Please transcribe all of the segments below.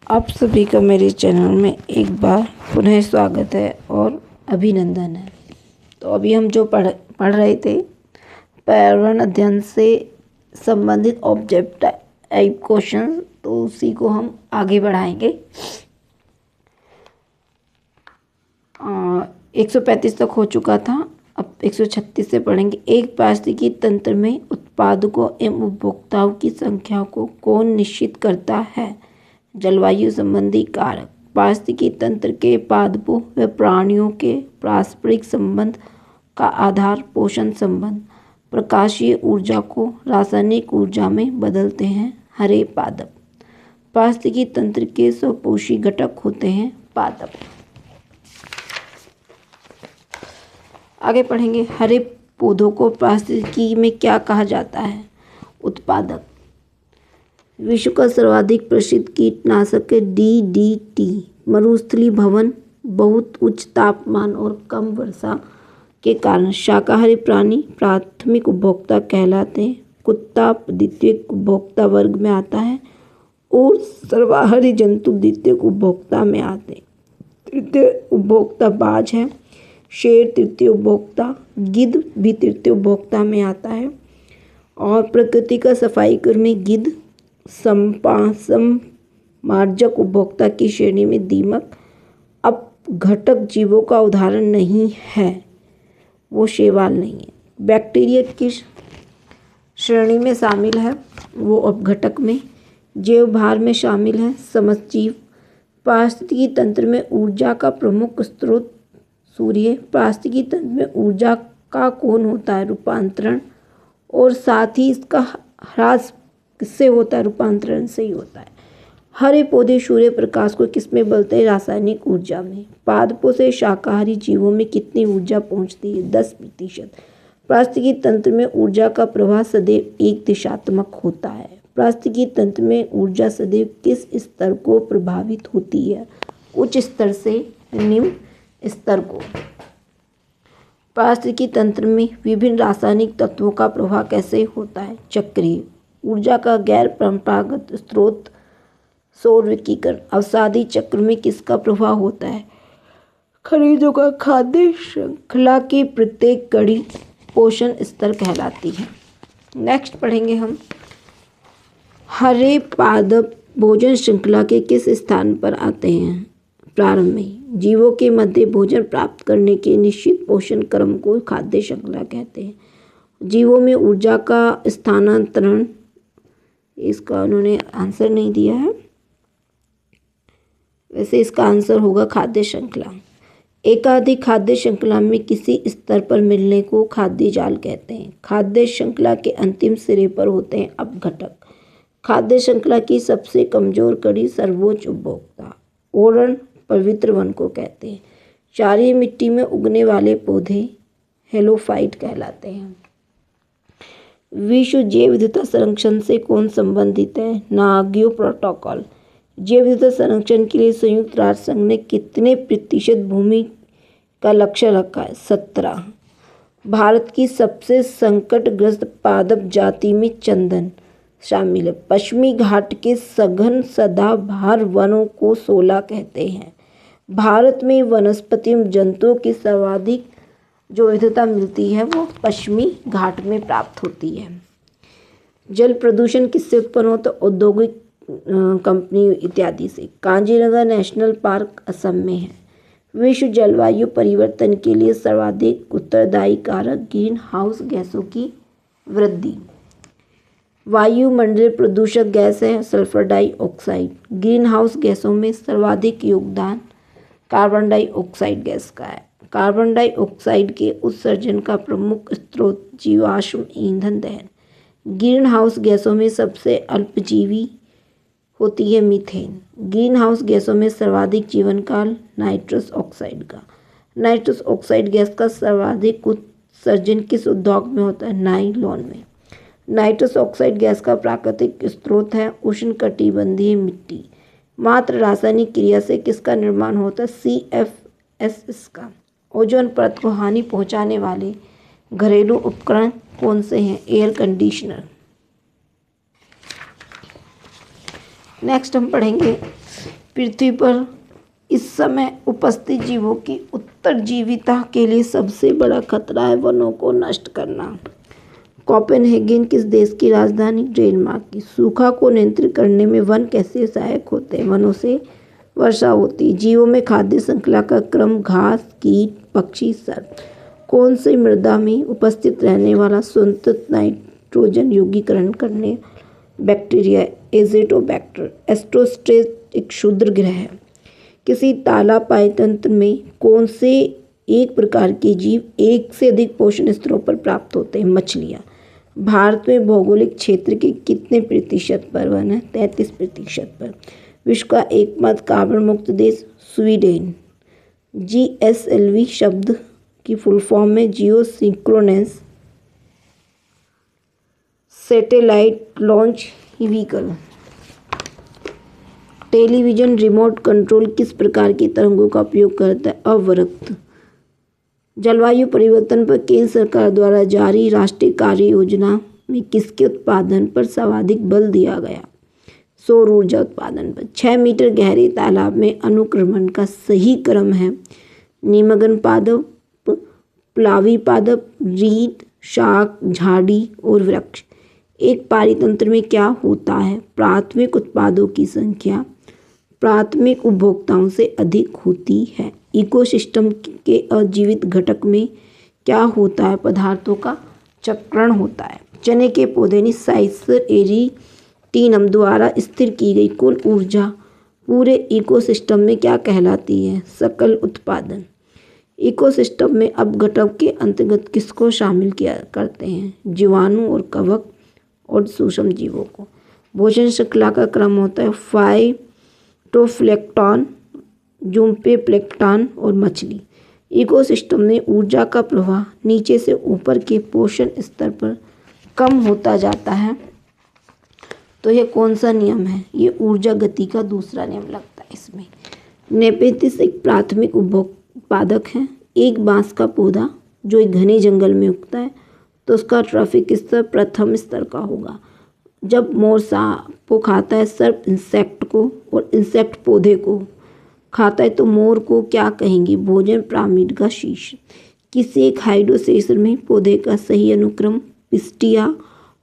आप सभी का मेरे चैनल में एक बार पुनः स्वागत है और अभिनंदन है। तो अभी हम जो पढ़ रहे थे पर्यावरण अध्ययन से संबंधित ऑब्जेक्ट टाइप क्वेश्चन, तो उसी को हम आगे बढ़ाएंगे। 135 तक हो चुका था, अब 136 से पढ़ेंगे। एक पारिस्थितिकी तंत्र में उत्पादकों एवं उपभोक्ताओं की संख्या को कौन निश्चित करता है? जलवायु संबंधी कारक। पारिस्थितिकी तंत्र के पादपों व प्राणियों के पारस्परिक संबंध का आधार पोषण संबंध। प्रकाशीय ऊर्जा को रासायनिक ऊर्जा में बदलते हैं हरे पादप। पारिस्थितिकी तंत्र के स्वपोषी घटक होते हैं पादप। आगे पढ़ेंगे। हरे पौधों को पारिस्थितिकी में क्या कहा जाता है? उत्पादक। विश्व का सर्वाधिक प्रसिद्ध कीटनाशक है DDT। मरुस्थलीभवन, बहुत उच्च तापमान और कम वर्षा के कारण शाकाहारी प्राणी प्राथमिक उपभोक्ता कहलाते हैं। कुत्ता द्वितीयक उपभोक्ता वर्ग में आता है और सर्वाहारी जंतु द्वितीयक उपभोक्ता में आते हैं। तृतीय उपभोक्ता बाज है। शेर तृतीय उपभोक्ता। गिद्ध भी तृतीय उपभोक्ता में आता है। और प्रकृति का सफाई कर्मी गिद्ध मार्जक उपभोक्ता की श्रेणी में दीमक अपघटक जीवों का उदाहरण नहीं है, वो शैवाल नहीं है। बैक्टीरिया की श्रेणी में शामिल है, वो अपघटक में। जैव भार में शामिल है समजीव। पारिस्थितिकी तंत्र में ऊर्जा का प्रमुख स्रोत सूर्य। पारिस्थितिकी तंत्र में ऊर्जा का कौन होता है? रूपांतरण। और साथ ही इसका ह्रास किससे होता है? रूपांतरण से ही होता है। हरे पौधे सूर्य प्रकाश को किस में बदलते हैं? रासायनिक ऊर्जा में। पादपों से शाकाहारी जीवों में कितनी ऊर्जा पहुंचती है? 10%। पारिस्थितिकी तंत्र में ऊर्जा का प्रवाह सदैव एक दिशात्मक होता है। पारिस्थितिकी तंत्र में ऊर्जा सदैव किस स्तर को प्रभावित होती है? उच्च स्तर से निम्न स्तर को। पारिस्थितिकी तंत्र में विभिन्न रासायनिक तत्वों का प्रवाह कैसे होता है? चक्रीय। ऊर्जा का गैर परंपरागत स्रोत सौर विकिरण। अवसादी चक्र में किसका प्रभाव होता है? खनिजों का। खाद्य श्रृंखला की प्रत्येक कड़ी पोषण स्तर कहलाती है। नेक्स्ट पढ़ेंगे हम। हरे पादप भोजन श्रृंखला के किस स्थान पर आते हैं? प्रारंभ में। जीवों के मध्य भोजन प्राप्त करने के निश्चित पोषण क्रम को खाद्य श्रृंखला कहते हैं। जीवों में ऊर्जा का स्थानांतरण, इसका उन्होंने आंसर नहीं दिया है, वैसे इसका आंसर होगा खाद्य श्रृंखला। एकाधिक खाद्य श्रृंखला में किसी स्तर पर मिलने को खाद्य जाल कहते हैं। खाद्य श्रृंखला के अंतिम सिरे पर होते हैं अपघटक। खाद्य श्रृंखला की सबसे कमजोर कड़ी सर्वोच्च उपभोक्ता ओरण पवित्र वन को कहते हैं। क्षारीय मिट्टी में उगने वाले पौधे हेलोफाइट कहलाते हैं। विश्व जैव विविधता संरक्षण से कौन संबंधित है? Nagoya protocol. जैव विविधता संरक्षण के लिए संयुक्त राष्ट्र संघ ने कितने प्रतिशत भूमि का लक्ष्य रखा है? 17। भारत की सबसे संकटग्रस्त पादप जाति में चंदन शामिल है। पश्चिमी घाट के सघन सदाबहार वनों को 16 कहते हैं। भारत में वनस्पति एवं जंतुओं की सर्वाधिक जो विविधता मिलती है वो पश्चिमी घाट में प्राप्त होती है। जल प्रदूषण किससे उत्पन्न होता है? औद्योगिक कंपनी इत्यादि से। कांजीरंगा नेशनल पार्क असम में है। विश्व जलवायु परिवर्तन के लिए सर्वाधिक उत्तरदायी कारक ग्रीन हाउस गैसों की वृद्धि। वायुमंडलीय प्रदूषक गैस है सल्फर डाइऑक्साइड। ग्रीन हाउस गैसों में सर्वाधिक योगदान कार्बन डाइऑक्साइड गैस का है। कार्बन डाइऑक्साइड के उत्सर्जन का प्रमुख स्रोत जीवाश्म ईंधन दहन। ग्रीन हाउस गैसों में सबसे अल्पजीवी होती है मीथेन। ग्रीन हाउस गैसों में सर्वाधिक जीवन काल नाइट्रस ऑक्साइड का। नाइट्रस ऑक्साइड गैस का सर्वाधिक उत्सर्जन किस उद्योग में होता है? नाइलॉन में। नाइट्रस ऑक्साइड गैस का प्राकृतिक स्रोत है उष्णकटिबंधीय मिट्टी। मात्र रासायनिक क्रिया से किसका निर्माण होता है? CFS का। ओजोन परत को हानि पहुंचाने वाले घरेलू उपकरण कौन से हैं? Air conditioner. नेक्स्ट हम पढ़ेंगे पृथ्वी पर इस समय उपस्थित जीवों की उत्तरजीविता के लिए सबसे बड़ा खतरा है वनों को नष्ट करना। कोपेनहेगन किस देश की राजधानी? डेनमार्क की। सूखा को नियंत्रित करने में वन कैसे सहायक होते हैं? वनों से वर्षा होती है। जीवों में खाद्य श्रृंखला का क्रम घास, कीट, पक्षी, सर्प। कौन सी मृदा में उपस्थित रहने वाला स्वतंत्र नाइट्रोजन योगीकरण करने? Bacteria, Azotobacter. एस्ट्रोस्टेट एक क्षुद्र ग्रह है। किसी तालापाई तंत्र में कौन से एक प्रकार के जीव एक से अधिक पोषण स्तरों पर प्राप्त होते हैं? मछलियाँ। भारत में भौगोलिक क्षेत्र के कितने प्रतिशत पर वन है? 33% पर। विश्व का एकमात्र कार्बन मुक्त देश? स्वीडन। GSLV शब्द की फुल फॉर्म में geosynchronous satellite launch vehicle. Television remote control किस प्रकार की तरंगों का उपयोग करता है? अवरक्त। जलवायु परिवर्तन पर केंद्र सरकार द्वारा जारी राष्ट्रीय कार्य योजना में किसके उत्पादन पर सर्वाधिक बल दिया गया? सौर ऊर्जा उत्पादन पर। 6 मीटर गहरे तालाब में अनुक्रमण का सही क्रम है? निमग्न पादप, प्लावी पादप, रीठ, शाक, झाड़ी और वृक्ष। एक पारितंत्र में क्या होता है? प्राथमिक उत्पादों की संख्या प्राथमिक उपभोक्ताओं से अधिक होती है। इकोसिस्टम के अजीवित घटक में क्या होता है? पदार्थों का चक्रण होता है। चने के पौधे ने साइसर एरिटीनम द्वारा स्थिर की गई कुल ऊर्जा पूरे इकोसिस्टम में क्या कहलाती है? सकल उत्पादन। इकोसिस्टम में अपघटक के अंतर्गत किसको शामिल किया करते हैं? जीवाणु और कवक और सूक्ष्म जीवों को। भोजन श्रृंखला का क्रम होता है फाइटोप्लैंक्टन, ज़ूम्फोप्लैंक्टन और मछली। इकोसिस्टम में ऊर्जा का प्रवाह नीचे से ऊपर के पोषण स्तर पर कम होता जाता है। तो यह कौन सा नियम है? ये ऊर्जा गति का दूसरा नियम लगता है इसमें। नेपेतिस एक प्राथमिक उत्पादक है। एक बांस का पौधा जो एक घने जंगल में उगता है तो उसका ट्रॉफिक स्तर प्रथम स्तर का होगा। जब मोर सांप को खाता है, सर्प इंसेक्ट को और इंसेक्ट पौधे को खाता है तो मोर को क्या कहेंगे? भोजन पिरामिड का शीर्ष। किसी एक हाइड्रोसेशन में पौधे का सही अनुक्रम? पिस्टिया,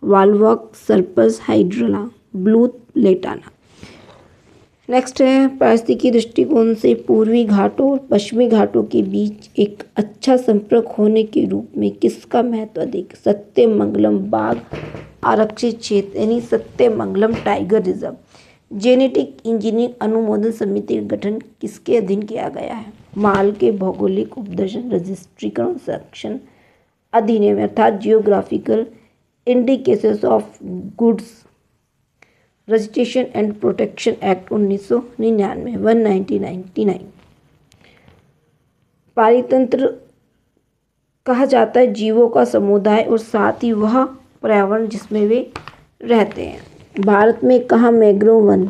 वाल्वक, सर्पस, हाइड्रला, ब्लूथ लेटाना। नेक्स्ट है पारिस्थितिकी दृष्टिकोण से पूर्वी घाटों और पश्चिमी घाटों के बीच एक अच्छा संपर्क होने के रूप में किसका महत्व अधिक? सत्यमंगलम बाघ आरक्षित क्षेत्र यानी Sathyamangalam tiger reserve. Genetic engineering अनुमोदन समिति का गठन किसके अधीन किया गया है? माल के भौगोलिक उपदर्शन रजिस्ट्रीकरण संरक्षण अधिनियम अर्थात geographical indications of goods registration and protection act 1999 1999। पारितंत्र कहा जाता है जीवों का समुदाय और साथ ही वह पर्यावरण जिसमें वे रहते हैं। भारत में कहाँ मैंग्रोव वन,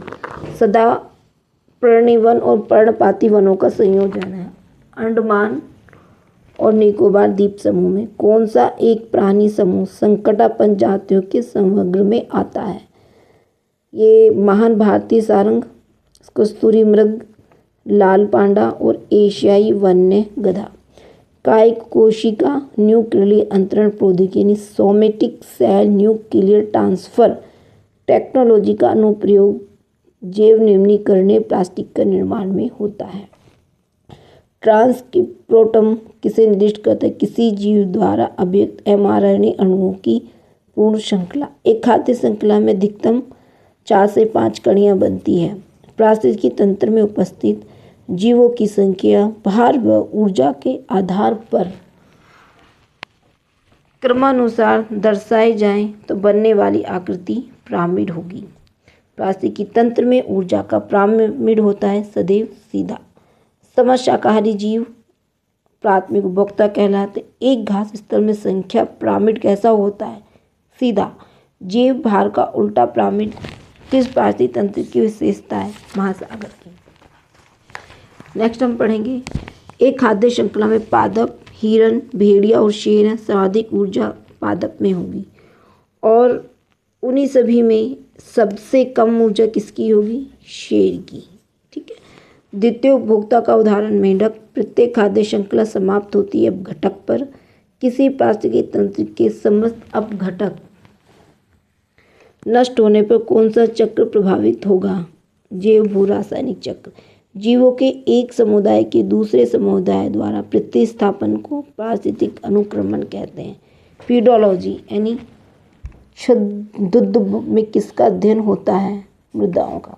सदापर्णी वन और पर्णपाती वनों का संयोजन है? अंडमान और निकोबार द्वीप समूह में। कौन सा एक प्राणी समूह संकटापन्न जातियों के समग्र में आता है? ये महान भारतीय सारंग, कस्तूरी मृग, लाल पांडा और एशियाई वन्य गधा। कायिक कोशिका न्यूक्लियर अंतरण प्रौद्योगिकी यानी somatic cell nuclear transfer technology का अनुप्रयोग जैव निम्नीकरणीय प्लास्टिक का निर्माण में होता है। ट्रांसक्रिप्टोम किसे निर्दिष्ट करता है? किसी जीव द्वारा अभिव्यक्त mRNA अणुओं की पूर्ण श्रृंखला। एक खाद्य श्रृंखला में अधिकतम 4 से 5 कड़ियाँ बनती है। पारिस्थितिकी तंत्र में उपस्थित जीवों की संख्या भार व ऊर्जा के आधार पर क्रमानुसार दर्शाए जाएं तो बनने वाली आकृति पिरामिड होगी। पारिस्थितिकी तंत्र में ऊर्जा का पिरामिड होता है सदैव सीधा। समस्त शाकाहारी जीव प्राथमिक उपभोक्ता कहलाते। एक घास स्थल में संख्या पिरामिड कैसा होता है? सीधा। जीव भार का उल्टा पिरामिड किस पारिस्थितिकी तंत्र की विशेषता है? महासागर की। नेक्स्ट हम पढ़ेंगे एक खाद्य श्रृंखला में पादप, हिरण, भेड़िया और शेर हैं। सर्वाधिक ऊर्जा पादप में होगी और उन्हीं सभी में सबसे कम ऊर्जा किसकी होगी? शेर की। ठीक है। द्वितीय उपभोक्ता का उदाहरण मेंढक। प्रत्येक खाद्य श्रृंखला समाप्त होती है अपघटक पर। किसी पारिस्थितिकी तंत्र के समस्त अपघटक नष्ट होने पर कौन सा चक्र प्रभावित होगा? जैव भू रासायनिक चक्र। जीवों के एक समुदाय के दूसरे समुदाय द्वारा प्रतिस्थापन को पारिस्थितिक अनुक्रमण कहते हैं। पीडोलॉजी यानी छद्म में किसका अध्ययन होता है? मृदाओं का।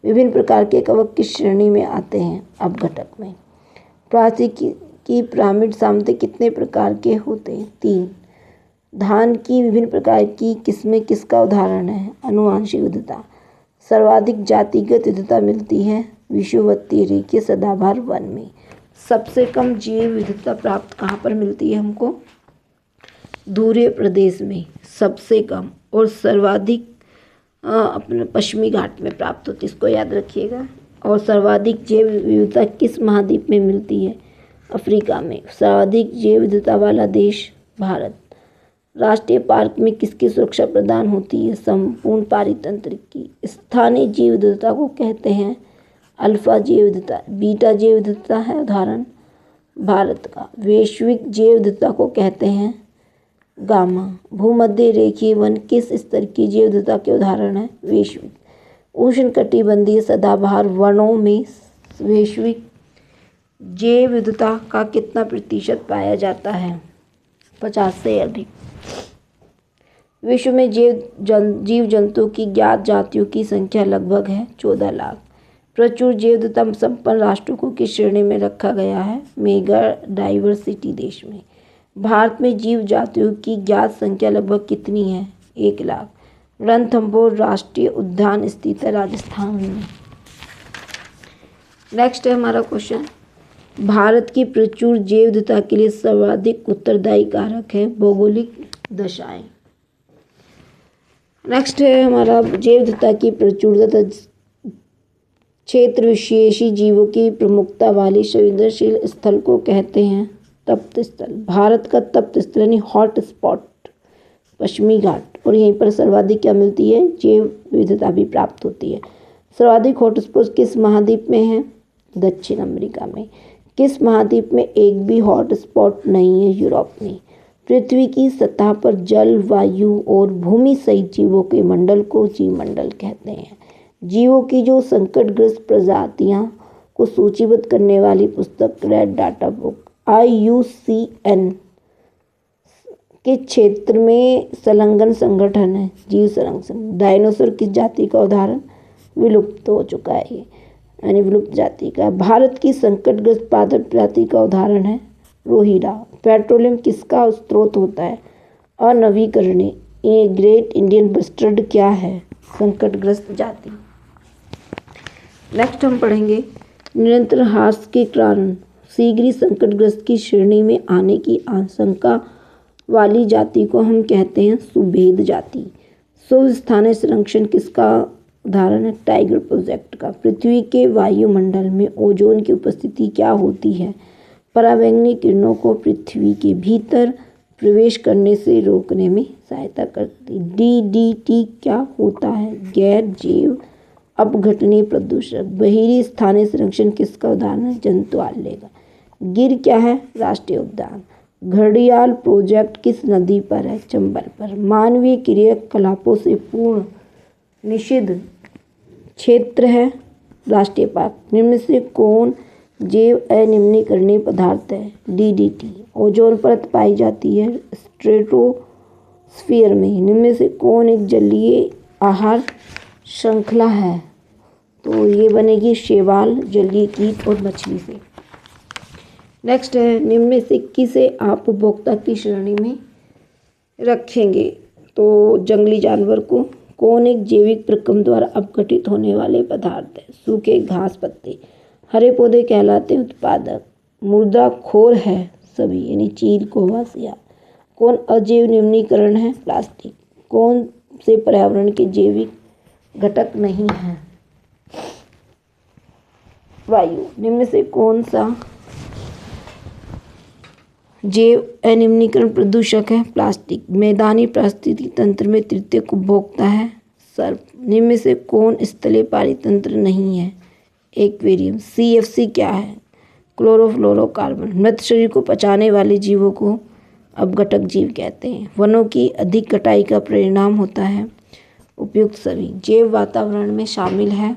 विभिन्न प्रकार के कवक किस श्रेणी में आते हैं? अपघटक में। पारिस्थितिकी पिरामिड सामर्थ्य कितने प्रकार के होते हैं? 3। धान की विभिन्न प्रकार की किस्में किसका उदाहरण है? आनुवंशिक विविधता। सर्वाधिक जातिगत विविधता मिलती है विषुवतीय रेखीय सदाबहार वन में। सबसे कम जैव विविधता प्राप्त कहाँ पर मिलती है हमको? ध्रुवीय प्रदेश में सबसे कम, और सर्वाधिक अपने पश्चिमी घाट में प्राप्त होती है, इसको याद रखिएगा। और सर्वाधिक जैव विविधता किस महाद्वीप में मिलती है? अफ्रीका में। सर्वाधिक जैव विविधता वाला देश भारत। राष्ट्रीय पार्क में किसकी सुरक्षा प्रदान होती है? संपूर्ण पारितंत्र की। स्थानीय जैव विविधता को कहते हैं अल्फा जैव विविधता। बीटा जैव विविधता है उदाहरण भारत का। वैश्विक जैव विविधता को कहते हैं गामा। भूमध्य रेखीय वन किस स्तर की जैव विविधता के उदाहरण है? वैश्विक। उष्णकटिबंधीय सदाबहार वनों में वैश्विक जैव विविधता का कितना प्रतिशत पाया जाता है? 50 से अधिक। विश्व में जीव जंतु की ज्ञात जातियों की संख्या लगभग है 14 लाख। प्रचुर जैव विविधता संपन्न राष्ट्रों को किस श्रेणी में रखा गया है? मेगा डाइवर्सिटी देश में। भारत में जीव जातियों की ज्ञात संख्या लगभग कितनी है? 1 लाख। रणथंभौर राष्ट्रीय उद्यान स्थित है राजस्थान में। नेक्स्ट है हमारा क्वेश्चन, भारत की प्रचुर जैव विविधता के लिए सर्वाधिक उत्तरदायी कारक है भौगोलिक दशाएं। नेक्स्ट है हमारा जैव विविधता की प्रचुरता क्षेत्र विशेषी जीवों की प्रमुखता वाली संवेदनशील स्थल को कहते हैं तप्त स्थल। भारत का तप्त स्थल यानी हॉट स्पॉट पश्चिमी घाट, और यहीं पर सर्वाधिक क्या मिलती है? जैव विविधता भी प्राप्त होती है। सर्वाधिक हॉट स्पॉट किस महाद्वीप में है? दक्षिण अमेरिका में। किस महाद्वीप में एक भी हॉट स्पॉट नहीं है? यूरोप में। पृथ्वी की सतह पर जल, वायु और भूमि सहित जीवों के मंडल को जीवमंडल कहते हैं। जीवों की जो संकटग्रस्त प्रजातियां को सूचीबद्ध करने वाली पुस्तक रेड डाटा बुक IUCN के क्षेत्र में संलग्न संगठन है जीव संरक्षण। डायनासोर किस जाति का उदाहरण? विलुप्त हो चुका है ये, यानी विलुप्त जाति का। भारत की संकटग्रस्त पादप प्रजाति का उदाहरण है रोहिरा। पेट्रोलियम किसका स्रोत होता है? अनवीकरणीय। ये ग्रेट इंडियन बस्टर्ड क्या है? संकटग्रस्त जाति। नेक्स्ट हम पढ़ेंगे निरंतर ह्रास के कारण शीघ्र संकटग्रस्त की श्रेणी में आने की आशंका वाली जाति को हम कहते हैं सुभेद जाति। स्थानीय संरक्षण किसका उदाहरण है? टाइगर प्रोजेक्ट का। पृथ्वी के वायुमंडल में ओजोन की उपस्थिति क्या होती है? पराबैंगनी किरणों को पृथ्वी के भीतर प्रवेश करने से रोकने में सहायता करती। DDT क्या होता है? गैर जैव अपघटनीय प्रदूषक। बहिरी स्थानीय संरक्षण किसका उदाहरण है? जंतुआल्य का। गिर क्या है? राष्ट्रीय उद्यान। घड़ियाल प्रोजेक्ट किस नदी पर है? चंबल पर। मानवीय क्रियाकलापों से पूर्ण निषिद्ध क्षेत्र है राष्ट्रीय पार्क। निम्न से कौन जैव अनिम्नीकरणीय पदार्थ है? DDT। ओजोन परत पाई जाती है स्ट्रेटोस्फीयर में। निम्न से कौन एक जलीय आहार श्रृंखला है? तो ये बनेगी शैवाल, जलीय कीट और मछली से। नेक्स्ट है निम्न में से किसे आप उपभोक्ता की श्रेणी में रखेंगे? तो जंगली जानवर को। कौन एक जैविक प्रक्रम द्वारा अपघटित होने वाले पदार्थ है? सूखे घास पत्ते। हरे पौधे कहलाते हैं उत्पादक। मुर्दा खोर है सभी, यानी चील, कौवा, सियार। कौन अजैव निम्नीकरण है? प्लास्टिक। कौन से पर्यावरण के जैविक घटक नहीं हैं? वायु। निम्न से कौन सा जैव अनिम्नीकरण प्रदूषक है? प्लास्टिक। मैदानी पारिस्थितिकी तंत्र में तृतीय उपभोक्ता है सर्प। निम्न से कौन स्थलीय पारितंत्र नहीं है? एक्वेरियम। CFC क्या है? क्लोरोफ्लोरोकार्बन। मृत शरीर को पचाने वाले जीवों को अपघटक जीव कहते हैं। वनों की अधिक कटाई का परिणाम होता है उपयुक्त सभी। जैव वातावरण में शामिल है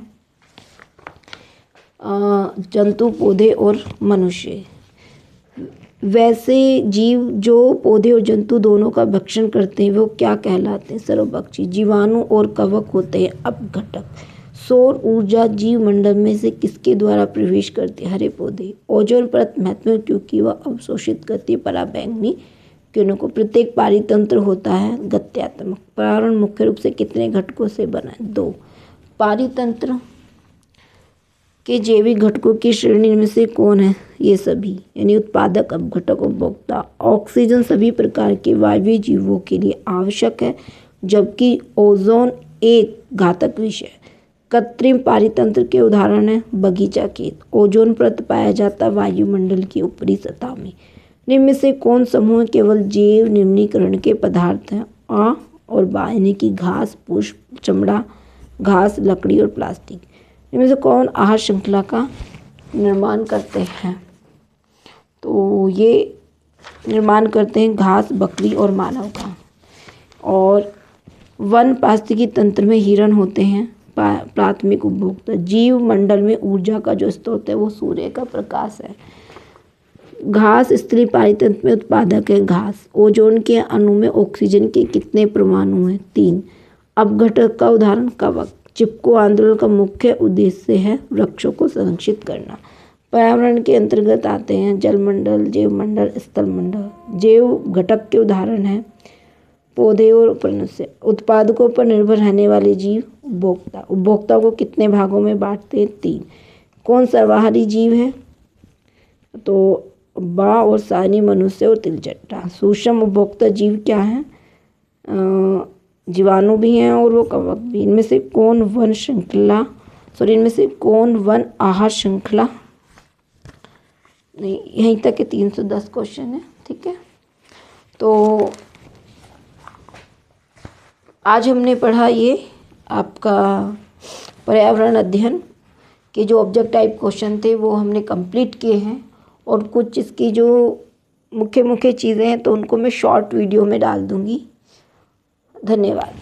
जंतु, पौधे और मनुष्य। वैसे जीव जो पौधे और जंतु दोनों का भक्षण करते हैं वो क्या कहलाते हैं? सर्वभक्षी। जीवाणु और कवक होते हैं अपघटक। सौर ऊर्जा जीव मंडल में से किसके द्वारा प्रवेश करती है? हरे पौधे। ओजोन परत महत्वपूर्ण क्योंकि वह अवशोषित करती है पराबैंगनी किरणों को। प्रत्येक पारितंत्र होता है गत्यात्मक। पर्यावरण मुख्य रूप से कितने घटकों से बना है? 2। पारितंत्र के जैविक घटकों की श्रेणी में से कौन है? ये सभी, यानी उत्पादक, अपघटक, उपभोक्ता। ऑक्सीजन सभी प्रकार के वायवीय जीवों के लिए आवश्यक है, जबकि ओजोन एक घातक विषय है। कृत्रिम पारितंत्र के उदाहरण है बगीचा खेत। ओजोन परत पाया जाता वायुमंडल की ऊपरी सतह में। निम्न में से कौन समूह केवल जैव निम्नीकरण के पदार्थ हैं? आ और बा, यानी कि घास, पुष्प, चमड़ा, घास, लकड़ी और प्लास्टिक। इनमें से कौन आहार श्रृंखला का निर्माण करते हैं? तो ये निर्माण करते हैं घास, बकरी और मानव का। और वन पारिस्थितिकी तंत्र में हिरण होते हैं प्राथमिक उपभोक्ता। जीव मंडल में ऊर्जा का जो स्रोत है वो सूर्य का प्रकाश है। घास स्त्री पारितंत्र में उत्पादक है घास। ओजोन के अणु में ऑक्सीजन के कितने परमाणु हैं? 3। अपघटक का उदाहरण कवक। चिपको आंदोलन का मुख्य उद्देश्य है वृक्षों को संरक्षित करना। पर्यावरण के अंतर्गत आते हैं जलमंडल, जैवमंडल, स्थलमंडल। जैव घटक के उदाहरण हैं पौधे और मनुष्य। उत्पादकों पर निर्भर रहने वाले जीव उपभोक्ता। उपभोक्ता को कितने भागों में बांटते हैं? 3। कौन सर्वाहारी जीव है? तो बा और सानी, मनुष्य और तिलचट्टा। सूक्ष्म उपभोक्ता जीव क्या है? जीवाणु भी हैं और वो कवक भी। इनमें से कौन वन आहार श्रृंखला? नहीं, यहीं तक के 310 क्वेश्चन है। ठीक है, तो आज हमने पढ़ा ये आपका पर्यावरण अध्ययन के जो ऑब्जेक्ट टाइप क्वेश्चन थे वो हमने कंप्लीट किए हैं, और कुछ इसकी जो मुख्य चीज़ें हैं तो उनको मैं शॉर्ट वीडियो में डाल दूँगी। धन्यवाद।